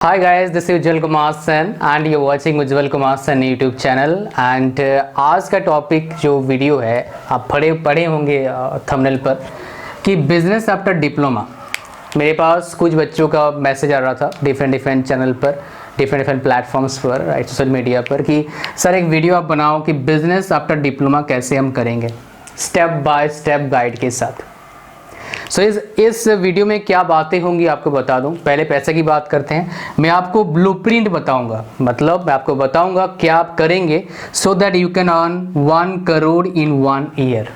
Hi guys, this is Ujjwal Kumar Sen and you watching Ujjwal Kumar Sen YouTube channel and आज का topic जो video है आप पढ़े होंगे थंबनेल पर कि बिजनेस आफ्टर डिप्लोमा। मेरे पास कुछ बच्चों का मैसेज आ रहा था डिफरेंट चैनल पर, डिफरेंट प्लेटफॉर्म्स पर, राइट, सोशल मीडिया पर कि सर एक वीडियो आप बनाओ कि बिजनेस आफ्टर डिप्लोमा कैसे हम करेंगे स्टेप बाय स्टेप गाइड के साथ। सो इस वीडियो में क्या बातें होंगी आपको बता दूं। पहले पैसे की बात करते हैं। मैं आपको ब्लूप्रिंट बताऊंगा, मतलब मैं आपको बताऊंगा क्या आप करेंगे so that you can earn 1 crore in 1 year.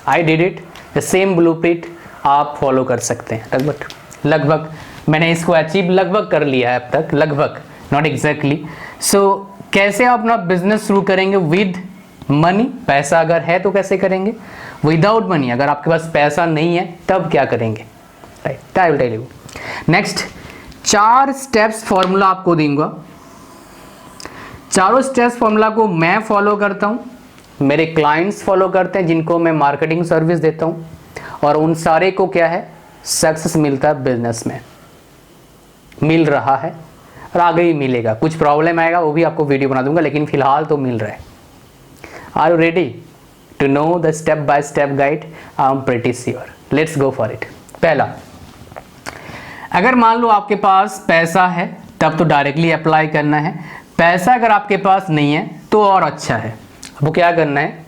I did it. The same blueprint आप फॉलो कर सकते हैं। लगभग मैंने इसको अचीव लगभग कर लिया है अब तक, लगभग, नॉट एग्जैक्टली। सो कैसे आप अपना बिजनेस शुरू करेंगे विद मनी, पैसा अगर है तो कैसे करेंगे, विदाउट मनी अगर आपके पास पैसा नहीं है तब क्या करेंगे, right, I will tell you. Next 4 steps formula आपको दूंगा। चारों स्टेप्स फॉर्मूला को मैं फॉलो करता हूं, मेरे क्लाइंट्स फॉलो करते हैं जिनको मैं मार्केटिंग सर्विस देता हूं, और उन सारे को क्या है सक्सेस मिलता है बिजनेस में, मिल रहा है और आगे भी मिलेगा। कुछ प्रॉब्लम आएगा वो भी आपको वीडियो बना दूंगा, लेकिन फिलहाल तो मिल रहा है। Are you ready to know the step by step guide? I'm pretty sure. Let's go for it. पहला, अगर मान लो आपके पास पैसा है तब तो डायरेक्टली अप्लाई करना है। पैसा अगर आपके पास नहीं है तो और अच्छा है। अब क्या करना है,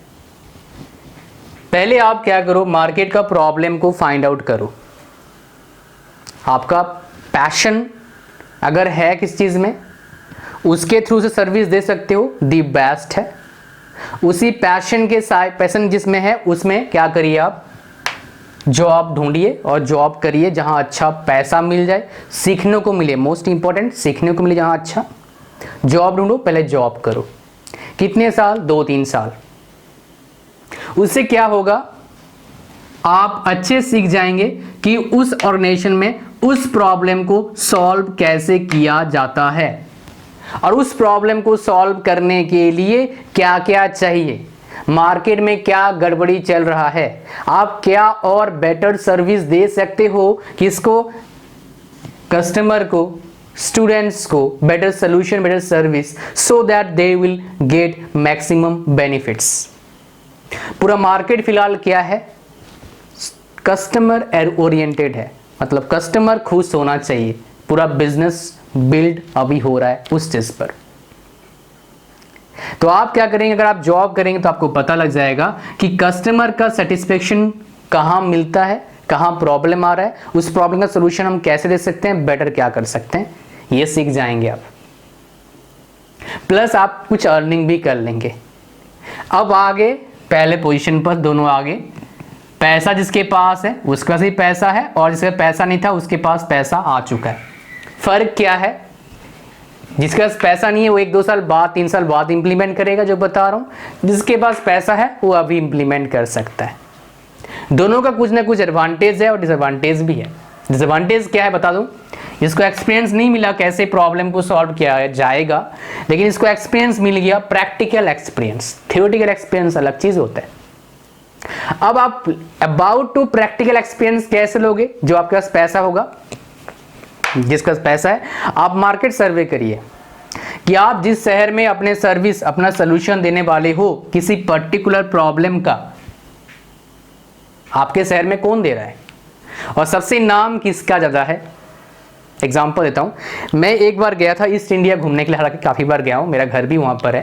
पहले आप क्या करो, मार्केट का प्रॉब्लम को फाइंड आउट करो। आपका पैशन अगर है किस चीज में, उसके थ्रू से सर्विस दे सकते हो, दी बेस्ट है। उसी पैशन के साथ, पैशन जिसमें है उसमें क्या करिए, आप जॉब ढूंढिए और जॉब करिए जहां अच्छा पैसा मिल जाए, सीखने को मिले, मोस्ट इंपॉर्टेंट सीखने को मिले जहां अच्छा। जॉब ढूंढो, पहले जॉब करो। कितने साल, 2-3 साल। उससे क्या होगा, आप अच्छे सीख जाएंगे कि उस ऑर्गेनाइजेशन में उस प्रॉब्लम को सॉल्व कैसे किया जाता है और उस प्रॉब्लम को सॉल्व करने के लिए क्या क्या चाहिए, मार्केट में क्या गड़बड़ी चल रहा है, आप क्या और बेटर सर्विस दे सकते हो, किसको, कस्टमर को, स्टूडेंट्स को, better solution, better service, so that they will get maximum benefits. पूरा मार्केट फिलहाल क्या है, कस्टमर ओरिएंटेड है, मतलब कस्टमर खुश होना चाहिए। पूरा बिजनेस बिल्ड अभी हो रहा है उस चीज पर। तो आप क्या करेंगे, अगर आप जॉब करेंगे तो आपको पता लग जाएगा कि कस्टमर का सेटिस्फेक्शन कहां मिलता है, कहां प्रॉब्लम आ रहा है, उस प्रॉब्लम का सॉल्यूशन हम कैसे दे सकते हैं, बेटर क्या कर सकते हैं, ये सीख जाएंगे आप। प्लस आप कुछ अर्निंग भी कर लेंगे। अब आगे पहले पोजीशन पर दोनों आगे, पैसा जिसके पास है उसके पास ही पैसा है और जिसका पैसा नहीं था उसके पास पैसा आ चुका है। फर्क क्या है, जिसके पास पैसा नहीं है वो 1-2 साल बाद, 3 साल बाद इंप्लीमेंट करेगा जो बता रहा हूं, जिसके पास पैसा है वो अभी इंप्लीमेंट कर सकता है। दोनों का कुछ ना कुछ एडवांटेज है और डिसएडवांटेज भी है। डिसएडवांटेज क्या है बता दूं, इसको एक्सपीरियंस नहीं मिला कैसे प्रॉब्लम को सॉल्व किया जाएगा, लेकिन इसको एक्सपीरियंस मिल गया, प्रैक्टिकल एक्सपीरियंस। थियोरेटिकल एक्सपीरियंस अलग चीज होता है। अब आप अबाउट टू प्रैक्टिकल एक्सपीरियंस कैसे लोगे, जो आपके पास पैसा होगा, जिसका पैसा है, आप मार्केट सर्वे करिए कि आप जिस शहर में अपने सर्विस, अपना सॉल्यूशन देने वाले हो किसी पर्टिकुलर प्रॉब्लम का, आपके शहर में कौन दे रहा है और सबसे नाम किसका ज्यादा है। एग्जांपल देता हूं, मैं एक बार गया था ईस्ट इंडिया घूमने के लिए, हालांकि काफी बार गया हूं, मेरा घर भी वहां पर है।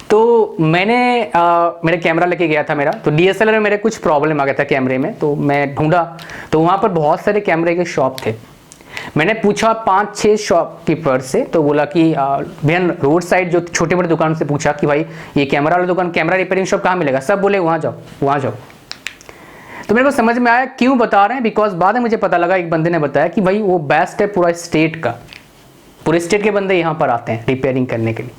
तो मैंने मेरा कैमरा लेके गया था मेरा, तो DSLR में मेरे कुछ प्रॉब्लम आ गया था कैमरे में, तो मैं ढूंढा तो वहां पर बहुत सारे कैमरे के शॉप थे। मैंने पूछा 5-6 शॉपकीपर से, तो बोला कि भैया रोड साइड जो छोटे बड़े दुकान से पूछा कि भाई ये कैमरा वाला दुकान, कैमरा रिपेयरिंग शॉप कहाँ मिलेगा, सब बोले वहाँ जाओ वहाँ जाओ। तो मेरे को समझ में आया क्यों बता रहे हैं, बिकॉज बाद में मुझे पता लगा, एक बंदे ने बताया कि भाई वो बेस्ट है पूरा स्टेट का, पूरे स्टेट के बंदे यहाँ पर आते हैं रिपेयरिंग करने के लिए।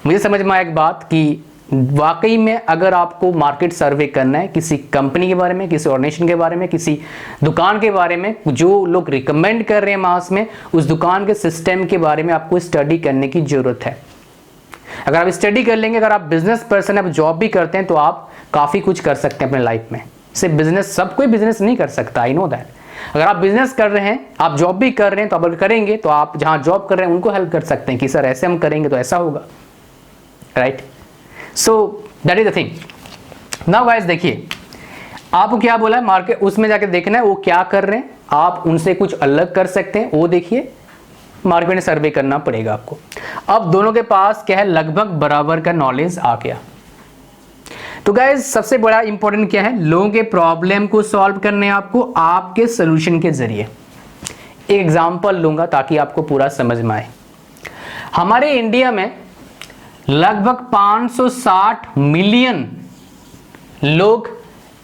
मुझे समझ में आया एक बात कि वाकई में अगर आपको मार्केट सर्वे करना है किसी कंपनी के बारे में, किसी ऑर्गेनाइजेशन के बारे में, किसी दुकान के बारे में, जो लोग रिकमेंड कर रहे हैं मास में, उस दुकान के सिस्टम के बारे में आपको स्टडी करने की जरूरत है। अगर आप स्टडी कर लेंगे, अगर आप बिजनेस पर्सन, आप जॉब भी करते हैं, तो आप काफी कुछ कर सकते हैं अपने लाइफ में। सिर्फ बिजनेस, सब कोई बिजनेस नहीं कर सकता, आई नो दैट, अगर आप बिजनेस कर रहे हैं, आप जॉब भी कर रहे हैं, तो अगर करेंगे तो आप जहां जॉब कर रहे हैं उनको हेल्प कर सकते हैं कि सर ऐसे हम करेंगे तो ऐसा होगा, right. So that is the thing. Now guys देखिए, आपको क्या बोला है मार्केट, उसमें जाके देखना है वो क्या कर रहे हैं, आप उनसे कुछ अलग कर सकते हैं, वो देखिए, मार्केट में सर्वे करना पड़ेगा आपको। अब दोनों के पास क्या है, लगभग बराबर का नॉलेज आ गया। तो गाइस सबसे बड़ा इंपॉर्टेंट क्या है, लोगों के प्रॉब्लम को सॉल्व करने हैं आपको आपके सोल्यूशन के जरिए। एक एग्जांपल लूंगा ताकि आपको पूरा समझ में आए। हमारे इंडिया में लगभग 560 मिलियन लोग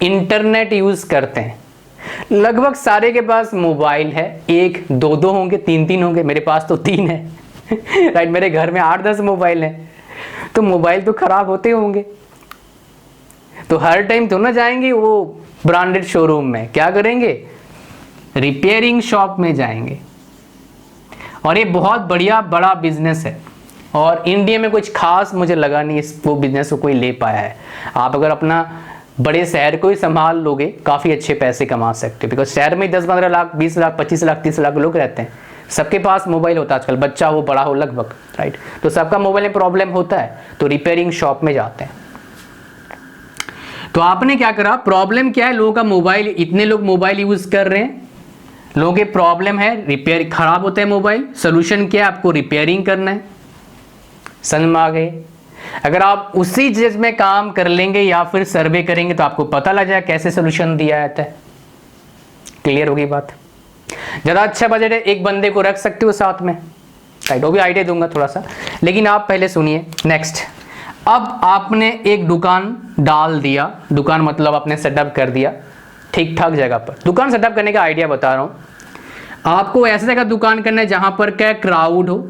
इंटरनेट यूज करते हैं। लगभग सारे के पास मोबाइल है, एक दो दो होंगे, तीन तीन होंगे, मेरे पास तो 3 है राइट। मेरे घर में 8-10 मोबाइल हैं, तो मोबाइल तो खराब होते होंगे, तो हर टाइम तो ना जाएंगे वो ब्रांडेड शोरूम में, क्या करेंगे, रिपेयरिंग शॉप में जाएंगे। और ये बहुत बढ़िया बड़ा बिजनेस है, और इंडिया में कुछ खास मुझे लगा नहीं इस वो बिजनेस को कोई ले पाया है। आप अगर अपना बड़े शहर को ही संभाल लोगे, काफ़ी अच्छे पैसे कमा सकते हो, बिकॉज शहर में 10-15 लाख, 20 लाख, 25 लाख, 30 लाख लोग रहते हैं, सबके पास मोबाइल होता है आजकल, बच्चा हो बड़ा हो लगभग, राइट। तो सबका मोबाइल में प्रॉब्लम होता है, तो रिपेयरिंग शॉप में जाते हैं। तो आपने क्या करा, प्रॉब्लम क्या है, लोगों का मोबाइल, इतने लोग मोबाइल यूज कर रहे हैं, लोगों के प्रॉब्लम है रिपेयर, खराब होता है मोबाइल, सोल्यूशन क्या है, आपको रिपेयरिंग करना है। समझ में आ गए। अगर आप उसी चीज में काम कर लेंगे या फिर सर्वे करेंगे तो आपको पता लग जाए कैसे सोल्यूशन दिया जाता है। क्लियर होगी बात। ज्यादा अच्छा बजट है, एक बंदे को रख सकते हो साथ में, राइट, वो भी आइडिया दूंगा थोड़ा सा, लेकिन आप पहले सुनिए। नेक्स्ट, अब आपने एक दुकान डाल दिया, दुकान मतलब आपने सेटअप कर दिया ठीक ठाक जगह पर। दुकान सेटअप करने का आइडिया बता रहा हूं आपको, ऐसी जगह दुकान करना है जहां पर क्या क्राउड हो।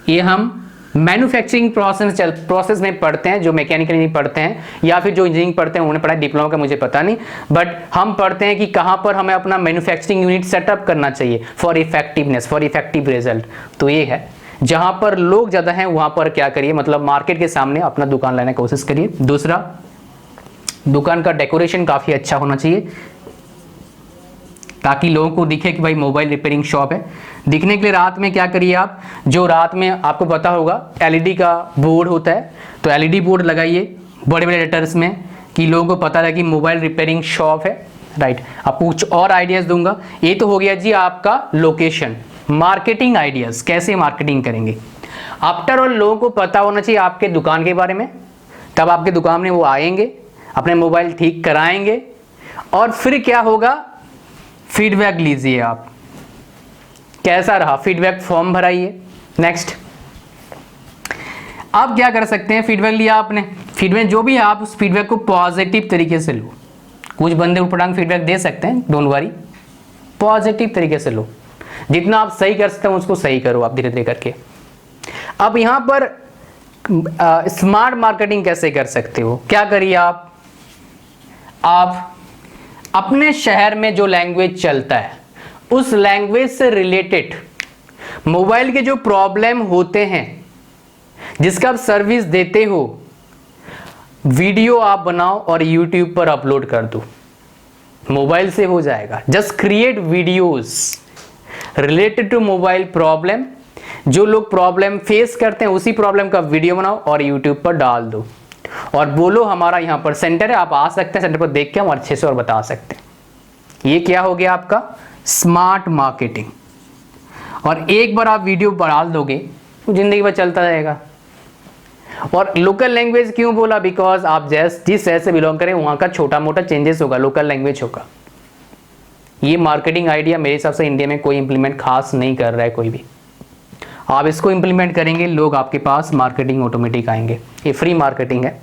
ये हम मैन्युफैक्चरिंग प्रोसेस में पढ़ते हैं, जो मैकेनिकल इंजीनियरिंग पढ़ते हैं या फिर जो इंजीनियरिंग पढ़ते हैं उन्होंने पढ़ा, डिप्लोमा का मुझे पता नहीं, बट हम पढ़ते हैं कि कहां पर हमें अपना मैन्युफैक्चरिंग यूनिट सेटअप करना चाहिए for effectiveness, for effective result. तो ये है जहां पर लोग ज्यादा हैं वहां पर क्या करिए, मतलब मार्केट के सामने अपना दुकान लाने की कोशिश करिए। दूसरा, दुकान का डेकोरेशन काफी अच्छा होना चाहिए ताकि लोगों को दिखे कि भाई मोबाइल रिपेयरिंग शॉप है। दिखने के लिए रात में क्या करिए आप, जो रात में आपको पता होगा एलईडी का बोर्ड होता है, तो एलईडी बोर्ड लगाइए बड़े बड़े लेटर्स में कि लोगों को पता लगे कि मोबाइल रिपेयरिंग शॉप है, राइट। आपको कुछ और आइडियाज दूंगा। ये तो हो गया जी आपका लोकेशन। मार्केटिंग आइडियाज, कैसे मार्केटिंग करेंगे। आफ्टर ऑल लोगों को पता होना चाहिए आपके दुकान के बारे में, तब आपके दुकान में वो आएंगे, अपने मोबाइल ठीक कराएंगे, और फिर क्या होगा, फीडबैक लीजिए आप, कैसा रहा, फीडबैक फॉर्म भराइए। नेक्स्ट, आप क्या कर सकते हैं, फीडबैक लिया आपने, फीडबैक जो भी है आप उस फीडबैक को पॉजिटिव तरीके से लो। कुछ बंदे उठपटांग फीडबैक दे सकते हैं, डोंट वरी, पॉजिटिव तरीके से लो, जितना आप सही कर सकते हो उसको सही करो आप धीरे धीरे करके। अब यहां पर स्मार्ट मार्केटिंग कैसे कर सकते हो, क्या करिए आप अपने शहर में जो लैंग्वेज चलता है उस लैंग्वेज से रिलेटेड मोबाइल के जो प्रॉब्लम होते हैं जिसका आप सर्विस देते हो, वीडियो आप बनाओ और YouTube पर अपलोड कर दो, मोबाइल से हो जाएगा। Just create videos related to mobile problem, जो लोग प्रॉब्लम फेस करते हैं उसी प्रॉब्लम का वीडियो बनाओ और YouTube पर डाल दो, और बोलो हमारा यहाँ पर सेंटर है, आप आ सकते हैं, सेंटर पर देख के हम अच्छे से और बता सकते हैं। ये क्या हो गया आपका स्मार्ट मार्केटिंग। और एक बार आप वीडियो डाल दोगे तो जिंदगी भर चलता रहेगा। और लोकल लैंग्वेज क्यों बोला, बिकॉज आप जिस शहर से बिलोंग करें वहां का छोटा मोटा चेंजेस होगा, लोकल लैंग्वेज होगा। ये मार्केटिंग आइडिया मेरे हिसाब से इंडिया में कोई इंप्लीमेंट खास नहीं कर रहा है कोई भी। आप इसको इंप्लीमेंट करेंगे, लोग आपके पास मार्केटिंग ऑटोमेटिक आएंगे। ये फ्री मार्केटिंग है।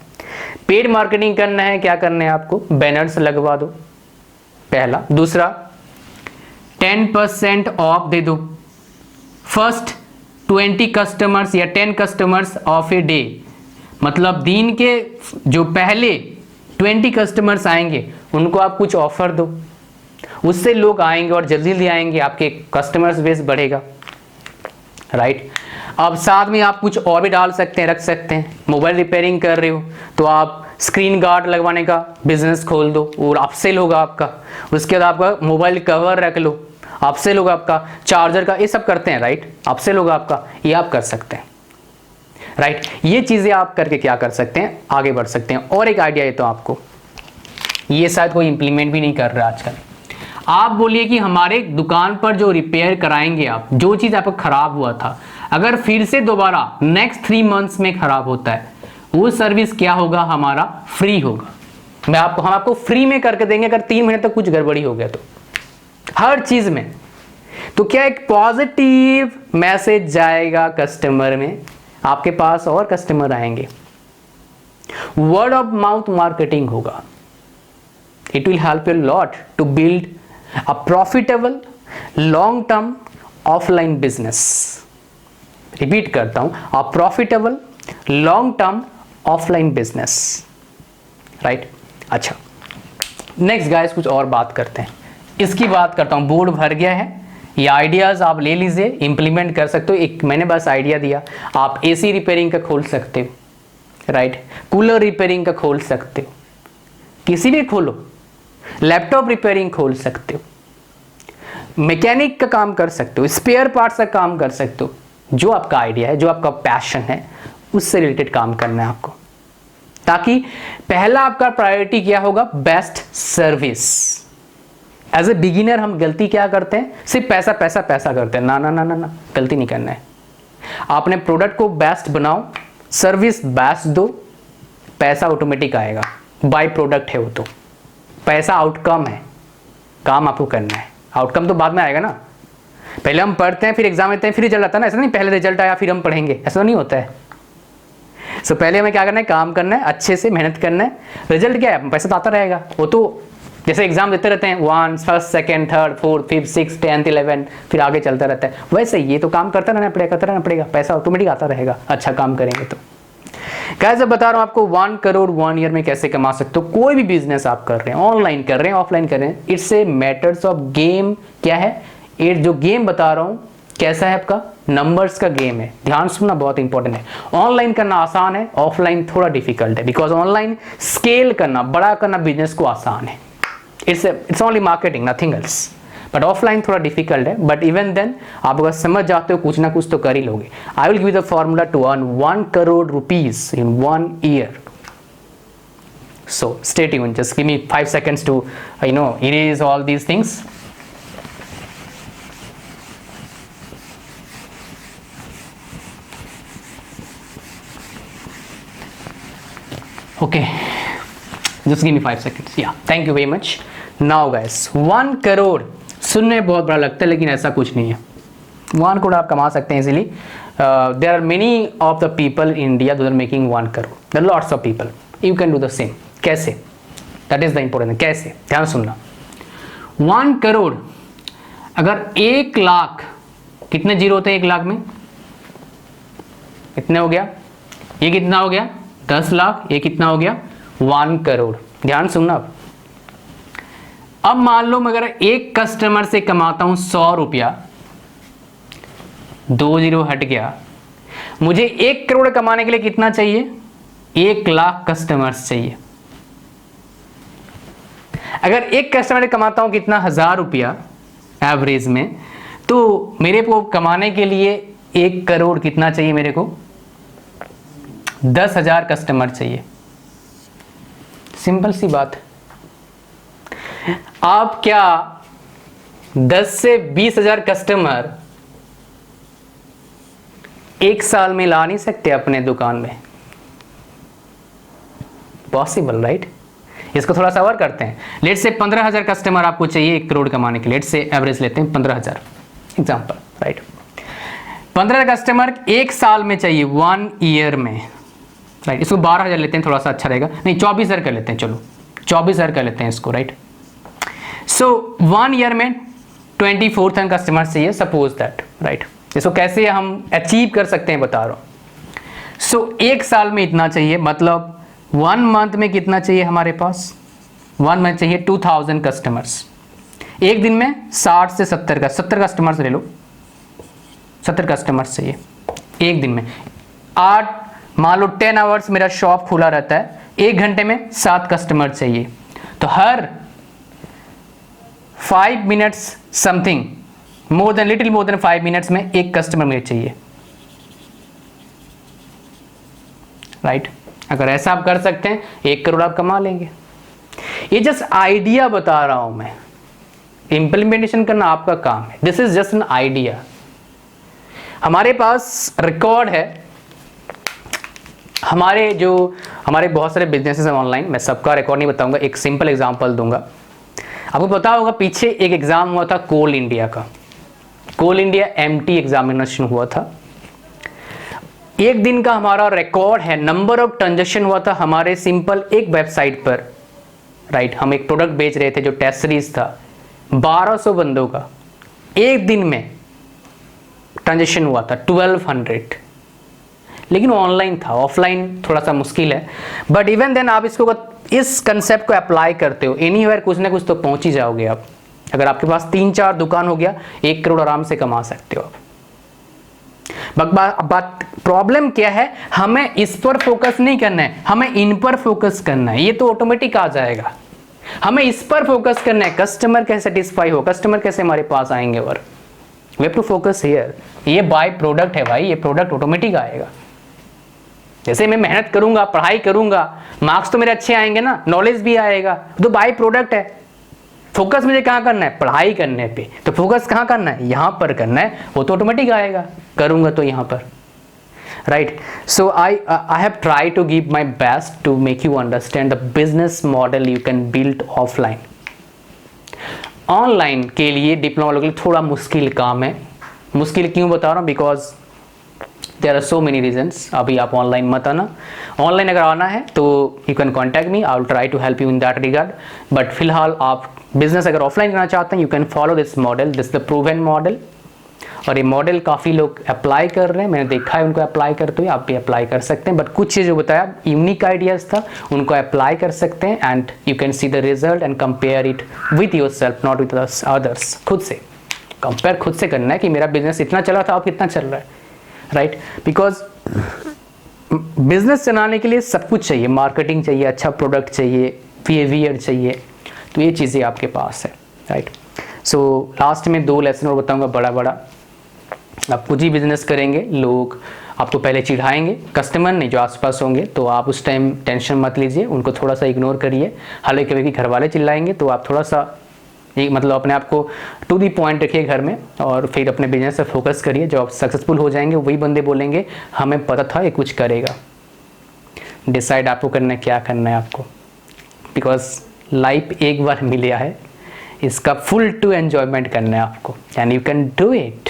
पेड मार्केटिंग करना है, क्या करना है आपको, बैनर्स लगवा दो पहला। दूसरा, 10% ऑफ दे दो फर्स्ट 20 कस्टमर्स या 10 कस्टमर्स ऑफ ए डे, मतलब दिन के जो पहले 20 कस्टमर्स आएंगे उनको आप कुछ ऑफर दो, उससे लोग आएंगे और जल्दी जल्दी आएंगे, आपके कस्टमर्स बेस बढ़ेगा, राइट। अब साथ में आप कुछ और भी डाल सकते हैं, रख सकते हैं। मोबाइल रिपेयरिंग कर रहे हो तो आप स्क्रीन गार्ड लगवाने का बिजनेस खोल दो और अपसेल होगा आपका। उसके बाद आपका मोबाइल कवर रख लो, अपसेल होगा आपका। चार्जर का, ये सब करते हैं राइट, अपसेल होगा आपका, ये आप कर सकते हैं राइट। ये चीजें आप करके क्या कर सकते हैं, आगे बढ़ सकते हैं। और एक आइडिया देता हूं आपको, ये शायद कोई इंप्लीमेंट भी नहीं कर रहा आजकल। आप बोलिए कि हमारे दुकान पर जो रिपेयर कराएंगे आप, जो चीज आपका खराब हुआ था, अगर फिर से दोबारा नेक्स्ट 3 मंथ्स में खराब होता है, वो सर्विस क्या होगा, हमारा फ्री होगा। हम आपको फ्री में करके देंगे अगर 3 महीने तक कुछ गड़बड़ी हो गया तो, हर चीज में। तो क्या एक पॉजिटिव मैसेज जाएगा कस्टमर में, आपके पास और कस्टमर आएंगे। वर्ड ऑफ माउथ मार्केटिंग होगा। It will help you lot to build a profitable long term offline business. Repeat करता हूं, a profitable long term offline business right. अच्छा, नेक्स्ट गाइस कुछ और बात करते हैं। इसकी बात करता हूं, बोर्ड भर गया है, ये आइडियाज आप ले लीजिए, इंप्लीमेंट कर सकते हो। एक मैंने बस आइडिया दिया, आप एसी रिपेयरिंग का खोल सकते हो राइट, कूलर रिपेयरिंग का खोल सकते हो, किसी भी खोलो, लैपटॉप रिपेयरिंग खोल सकते हो, मैकेनिक का काम कर सकते हो, स्पेयर पार्ट्स का काम कर सकते हो। जो आपका आइडिया है, जो आपका पैशन है, उससे रिलेटेड काम करना है आपको, ताकि पहला आपका प्रायोरिटी क्या होगा, best service. As a beginner हम गलती क्या करते हैं, सिर्फ पैसा पैसा पैसा करते हैं। ना ना ना ना ना, गलती नहीं करना है। आपने प्रोडक्ट को बेस्ट बनाओ, सर्विस बेस्ट दो, पैसा ऑटोमेटिक आएगा। बाय प्रोडक्ट है वो, तो पैसा आउटकम है, काम आपको करना है। आउटकम तो बाद में आएगा ना, पहले हम पढ़ते हैं, फिर एग्जाम देते हैं, फिर रिजल्ट आता है ना। ऐसा नहीं पहले रिजल्ट आया फिर हम पढ़ेंगे, ऐसा नहीं होता है। सो पहले हमें क्या करना है, काम करना है, अच्छे से मेहनत करना है। रिजल्ट क्या है, पैसा तो आता रहेगा। वो तो जैसे एग्जाम देते रहते हैं, 1 first second third fourth fifth 6 10th 11, फिर आगे चलता रहता है। वैसे ये तो काम करता रहना पड़ेगा, करता रहना पड़ेगा, पैसा ऑटोमेटिक आता रहेगा, अच्छा काम करेंगे तो। कैसे बता रहा हूं आपको, 1 करोड़ 1 ईयर में कैसे कमा सकते हो। कोई भी बिजनेस आप कर रहे हैं, ऑनलाइन कर रहे हैं, ऑफलाइन कर रहे हैं, it's a matters of game. क्या है ये जो गेम बता रहा हूं, कैसा है आपका, नंबर्स का गेम है। ध्यान सुनना बहुत इंपॉर्टेंट है। ऑनलाइन करना आसान है, ऑफलाइन थोड़ा डिफिकल्ट है, बिकॉज ऑनलाइन स्केल करना, बड़ा करना बिजनेस को आसान है। It's only marketing, nothing else. But offline थोड़ा डिफिकल्ट है, बट इवन देन आप अगर समझ जाते हो, कुछ ना कुछ तो कर ही लोगे। I will give the formula to earn 1 crore rupees in 1 year. So stay tuned, just give me 5 seconds to erase all these things. Okay, just give me 5 seconds. Yeah, thank you very much. Now guys, 1 crore सुनने में बहुत बड़ा लगता है, लेकिन ऐसा कुछ नहीं है। 1 करोड़ आप कमा सकते हैं easily. There are many of the people in India दो are making 1 crore. There are lots of people, you can do the same. कैसे, दैट इज द इंपॉर्टेंट। कैसे, ध्यान सुनना। 1 करोड़, अगर 1 लाख, कितने जीरो होते हैं 1 लाख में, कितने हो गया, ये कितना हो गया 10 लाख, ये कितना हो गया 1 करोड़। ध्यान सुनना। अब मान लो मैं अगर एक कस्टमर से कमाता हूं 100 रुपया, 2 जीरो हट गया, मुझे 1 करोड़ कमाने के लिए कितना चाहिए, 1 लाख कस्टमर्स चाहिए। अगर एक कस्टमर से कमाता हूं कितना 1000 रुपया एवरेज में, तो मेरे को कमाने के लिए 1 करोड़ कितना चाहिए, मेरे को 10,000 कस्टमर चाहिए। सिंपल सी बात। आप क्या 10 से 20,000 कस्टमर एक साल में ला नहीं सकते अपने दुकान में? Possible right. इसको थोड़ा सा और करते हैं। लेट से 15,000 कस्टमर आपको चाहिए 1 करोड़ कमाने के लिए। लेट से एवरेज लेते हैं 15,000 एग्जाम्पल राइट। 15 कस्टमर एक साल में चाहिए, 1 ईयर में राइट। इसको 12,000 लेते हैं, थोड़ा सा अच्छा रहेगा। नहीं 24,000 कर लेते हैं, चलो 24,000 कर लेते हैं इसको राइट। सो 1 ईयर में 24,000 कस्टमर चाहिए, सपोज दैट राइट। इसको कैसे हम अचीव कर सकते हैं बता रहा हूं। सो एक साल में इतना चाहिए, मतलब 1 मंथ में कितना चाहिए हमारे पास, 1 मंथ चाहिए 2000 कस्टमर्स। एक दिन में 60 से 70 कस्टमर्स ले लो, 70 कस्टमर्स चाहिए एक दिन में। 8 मान लो 10 आवर्स मेरा शॉप खुला रहता है, 1 घंटे में 7 कस्टमर चाहिए, तो हर 5 minutes something little more than 5 minutes में 1 कस्टमर मुझे चाहिए, राइट। अगर ऐसा आप कर सकते हैं 1 करोड़ आप कमा लेंगे। ये जस्ट आइडिया बता रहा हूं मैं, इंप्लीमेंटेशन करना आपका काम है। This is just an idea. हमारे पास रिकॉर्ड है, हमारे बहुत सारे बिजनेसेस हैं ऑनलाइन, मैं सबका रिकॉर्ड नहीं बताऊंगा, एक सिंपल एग्जांपल दूंगा। आपको पता होगा पीछे एक एग्जाम हुआ था कोल इंडिया का, कोल इंडिया MT एग्जामिनेशन हुआ था। 1 दिन का हमारा रिकॉर्ड है, नंबर ऑफ ट्रांजैक्शन हुआ था हमारे सिंपल एक वेबसाइट पर, राइट। हम एक प्रोडक्ट बेच रहे थे जो टेस्ट सीरीज था, 1200 बंदों का 1 दिन में ट्रांजैक्शन हुआ था, 1200। लेकिन ऑनलाइन था, ऑफलाइन थोड़ा सा मुश्किल है, बट इवन देन आप इसको इस कंसेप्ट को अप्लाई करते हो एनीवेयर कुछ ना कुछ तो पहुंच ही जाओगे आप। अगर आपके पास 3-4 दुकान हो गया, 1 करोड़ आराम से कमा सकते हो आप। बात प्रॉब्लम क्या है, हमें इस पर फोकस नहीं करना है, हमें इन पर फोकस करना है। ये तो ऑटोमेटिक आ जाएगा। हमें इस पर फोकस करना है, कस्टमर कैसे सेटिस्फाई हो, कस्टमर कैसे हमारे पास आएंगे, और we have to focus here. ये बाय प्रोडक्ट है भाई, ये प्रोडक्ट ऑटोमेटिक आएगा। जैसे मैं मेहनत करूंगा, पढ़ाई करूंगा, मार्क्स तो मेरे अच्छे आएंगे ना, नॉलेज भी आएगा, तो बाय प्रोडक्ट है। फोकस मुझे कहाँ करना है, पढ़ाई करने पे, तो फोकस कहाँ करना है, यहाँ पर करना है, वो तो ऑटोमेटिक आएगा, करूंगा तो यहाँ पर, right. So I have try to give my best to make you understand the business model you can build offline. Online के लिए डिप्लोमा लोगों के लिए थोड़ा मुश्किल काम है। मुश्किल क्यों बता रहा हूँ, because there are so many reasons. अभी आप ऑनलाइन मत आना, ऑनलाइन अगर आना है तो you can contact me, I will try to help you in that regard. But फिलहाल आप बिजनेस अगर ऑफलाइन करना चाहते हैं, you can follow this model, this the proven model. और ये मॉडल काफ़ी लोग अप्लाई कर रहे हैं, मैंने देखा है उनको अप्लाई करते हुए, आप भी अप्लाई कर सकते हैं। बट कुछ चीज़ जो बताया यूनिक आइडियाज़ था, उनको अप्लाई कर सकते हैं, and you can see the result and compare it with your self, not with others. खुद से कंपेयर खुद से करना है कि मेरा बिजनेस इतना चला था, अब कितना चल रहा है, राइट। बिकॉज बिजनेस चलाने के लिए सब कुछ चाहिए, मार्केटिंग चाहिए, अच्छा प्रोडक्ट चाहिए, बिहेवियर चाहिए, तो ये चीज़ें आपके पास है, राइट। सो लास्ट में 2 लेसन और बताऊंगा बड़ा। आप कुछ ही बिजनेस करेंगे, लोग आपको पहले चिढ़ाएंगे, कस्टमर नहीं जो आसपास होंगे, तो आप उस टाइम टेंशन मत लीजिए, उनको थोड़ा सा इग्नोर करिए। हालांकि कभी घर वाले चिल्लाएंगे तो आप थोड़ा सा मतलब अपने आप को टू दी पॉइंट रखिए घर में, और फिर अपने बिजनेस पे फोकस करिए। जो आप सक्सेसफुल हो जाएंगे वही बंदे बोलेंगे हमें पता था ये कुछ करेगा। डिसाइड आपको करना है क्या करना है आपको, बिकॉज लाइफ एक बार मिला है, इसका फुल टू एन्जॉयमेंट करना है आपको, and you can do it.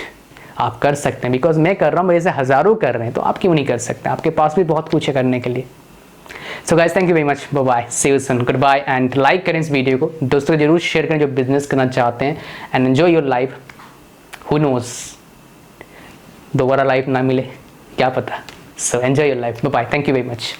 आप कर सकते हैं, बिकॉज मैं कर रहा हूँ, मेरे से हज़ारों कर रहे हैं, तो आप क्यों नहीं कर सकते? आपके पास भी बहुत कुछ है करने के लिए। So guys, thank you very much, bye bye, see you soon, good bye, and like करें इस वीडियो को, दोस्तों जरूर शेयर करें जो बिजनेस करना चाहते हैं, and enjoy your life. Who knows, दोबारा लाइफ ना मिले, क्या पता। So enjoy your life, bye bye, thank you very much.